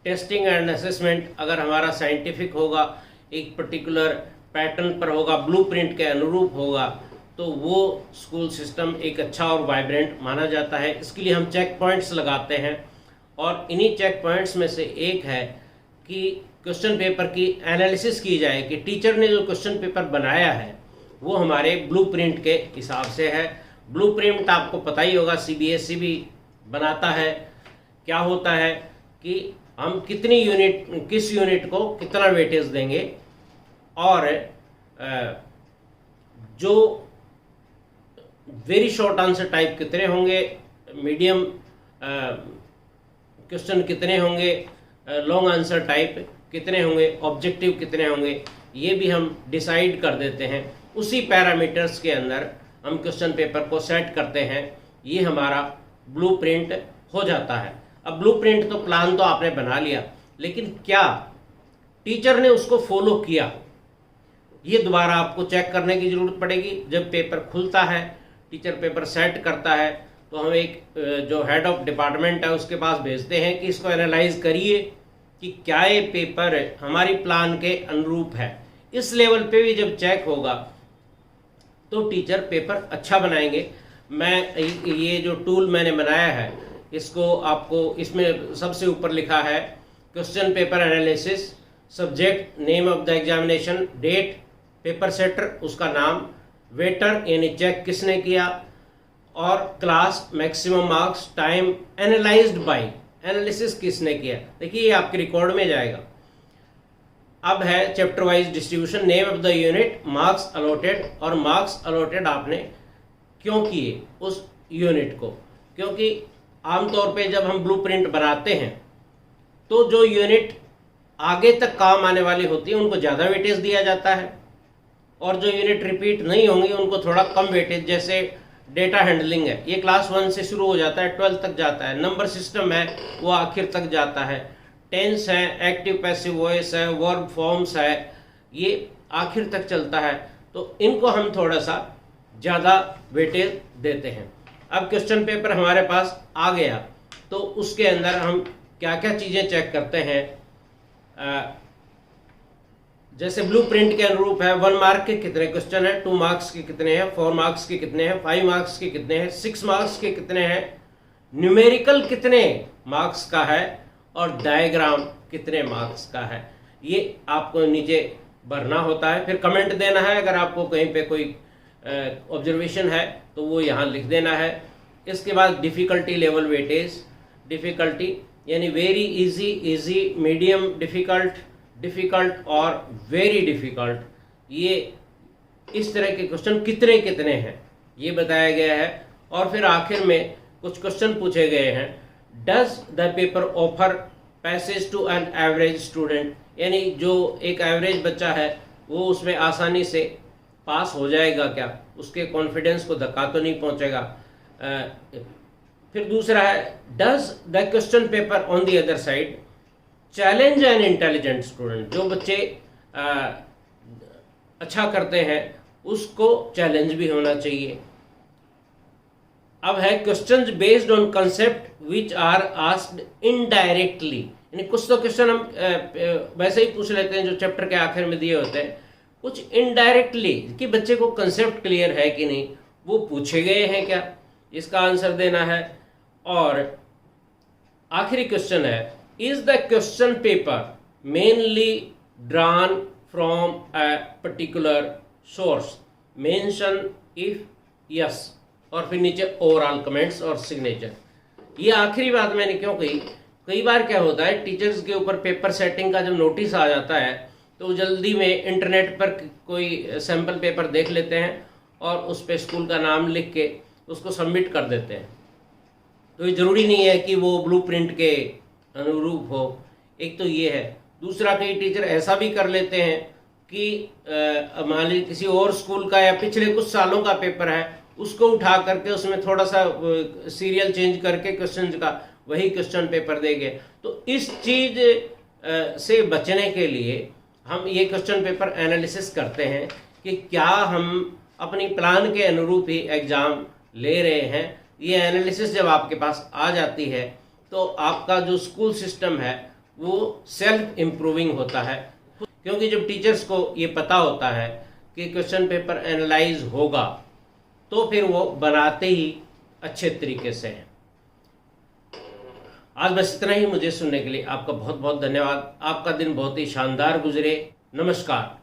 Testing and assessment अगर हमारा scientific होगा, एक पर्टिकुलर पैटर्न पर होगा, ब्लूप्रिंट के अनुरूप होगा, तो वो स्कूल सिस्टम एक अच्छा और वाइब्रेंट माना जाता है। इसके लिए हम चेक पॉइंट्स लगाते हैं, और इन्हीं चेक पॉइंट्स में से एक है कि क्वेश्चन पेपर की एनालिसिस की जाए कि टीचर ने जो क्वेश्चन पेपर बनाया है वो हमारे ब्लूप्रिंट के हिसाब से है। ब्लूप्रिंट आपको पता ही होगा, सीबीएसई भी बनाता है। क्या होता है कि हम किस यूनिट को कितना वेटेज देंगे, और जो वेरी शॉर्ट आंसर टाइप कितने होंगे, मीडियम क्वेश्चन कितने होंगे, लॉन्ग आंसर टाइप कितने होंगे, ऑब्जेक्टिव कितने होंगे, ये भी हम डिसाइड कर देते हैं। उसी पैरामीटर्स के अंदर हम क्वेश्चन पेपर को सेट करते हैं। ये हमारा ब्लूप्रिंट हो जाता है। अब ब्लूप्रिंट तो प्लान तो आपने बना लिया, लेकिन क्या टीचर ने उसको फॉलो किया, ये दोबारा आपको चेक करने की ज़रूरत पड़ेगी। जब पेपर खुलता है, टीचर पेपर सेट करता है, तो हम एक जो हेड ऑफ डिपार्टमेंट है उसके पास भेजते हैं कि इसको एनालाइज करिए कि क्या ये पेपर हमारी प्लान के अनुरूप है। इस लेवल पे भी जब चेक होगा तो टीचर पेपर अच्छा बनाएंगे। मैं ये जो टूल मैंने बनाया है, इसको आपको, इसमें सबसे ऊपर लिखा है question paper analysis, subject, name of the examination, date, paper setter उसका नाम, वेटर यानी चेक किसने किया, और class, maximum marks, time, analysed by, analysis किसने किया। देखिए ये आपके रिकॉर्ड में जाएगा। अब है chapter wise distribution, name of the unit, marks allotted, और मार्क्स अलॉटेड आपने क्यों किए उस यूनिट को, क्योंकि आमतौर पे जब हम ब्लूप्रिंट बनाते हैं तो जो यूनिट आगे तक काम आने वाली होती है उनको ज़्यादा वेटेज दिया जाता है, और जो यूनिट रिपीट नहीं होंगी उनको थोड़ा कम वेटेज। जैसे डेटा हैंडलिंग है, ये क्लास 1 से शुरू हो जाता है, 12 तक जाता है। नंबर सिस्टम है, वो आखिर तक जाता है। टेंस है, एक्टिव पैसिव वॉइस है, वर्ब फॉर्म्स है, ये आखिर तक चलता है। तो इनको हम थोड़ा सा ज़्यादा वेटेज देते हैं। अब क्वेश्चन पेपर हमारे पास आ गया, तो उसके अंदर हम क्या क्या चीज़ें चेक करते हैं। जैसे ब्लूप्रिंट के अनुरूप है, 1 मार्क के कितने क्वेश्चन हैं, 2 मार्क्स के कितने हैं, 4 मार्क्स के कितने हैं, 5 मार्क्स के कितने हैं, 6 मार्क्स के कितने हैं, न्यूमेरिकल कितने मार्क्स का है, और डायग्राम कितने मार्क्स का है। ये आपको नीचे भरना होता है। फिर कमेंट देना है, अगर आपको कहीं पे कोई ऑब्जर्वेशन है तो वो यहाँ लिख देना है। इसके बाद डिफ़िकल्टी लेवल वेटेज, डिफ़िकल्टी यानी very easy, easy, medium difficult, difficult और वेरी डिफ़िकल्ट, ये इस तरह के क्वेश्चन कितने कितने हैं ये बताया गया है। और फिर आखिर में कुछ क्वेश्चन पूछे गए हैं, does the paper offer passage to an average student, यानी जो एक एवरेज बच्चा है वो उसमें आसानी से पास हो जाएगा क्या, उसके कॉन्फिडेंस को धक्का तो नहीं पहुंचेगा। फिर दूसरा है, does the question paper on the other side challenge an intelligent student, जो बच्चे अच्छा करते हैं उसको चैलेंज भी होना चाहिए। अब है questions based on concept which are asked indirectly, यानी कुछ तो क्वेश्चन हम वैसे ही पूछ लेते हैं जो चैप्टर के आखिर में दिए होते हैं, कुछ इनडायरेक्टली कि बच्चे को कंसेप्ट क्लियर है कि नहीं, वो पूछे गए हैं क्या, इसका आंसर देना है। और आखिरी क्वेश्चन है, is the question paper mainly drawn from a particular source, mention if yes, और फिर नीचे ओवरऑल कमेंट्स और सिग्नेचर। ये आखिरी बात मैंने क्यों कही, कई बार क्या होता है टीचर्स के ऊपर पेपर सेटिंग का जब नोटिस आ जाता है तो जल्दी में इंटरनेट पर कोई सैम्पल पेपर देख लेते हैं और उस पर स्कूल का नाम लिख के उसको सबमिट कर देते हैं। तो ये ज़रूरी नहीं है कि वो ब्लूप्रिंट के अनुरूप हो, एक तो ये है। दूसरा, कई टीचर ऐसा भी कर लेते हैं कि मान लीजिए किसी और स्कूल का या पिछले कुछ सालों का पेपर है, उसको उठा करके उसमें थोड़ा सा सीरियल चेंज करके क्वेश्चन का वही क्वेश्चन पेपर देंगे। तो इस चीज़ से बचने के लिए हम ये क्वेश्चन पेपर एनालिसिस करते हैं कि क्या हम अपनी प्लान के अनुरूप ही एग्ज़ाम ले रहे हैं। ये एनालिसिस जब आपके पास आ जाती है तो आपका जो स्कूल सिस्टम है वो सेल्फ इम्प्रूविंग होता है, क्योंकि जब टीचर्स को ये पता होता है कि क्वेश्चन पेपर एनालाइज होगा तो फिर वो बनाते ही अच्छे तरीके से हैं। आज बस इतना ही। मुझे सुनने के लिए आपका बहुत बहुत धन्यवाद। आपका दिन बहुत ही शानदार गुजरे। नमस्कार।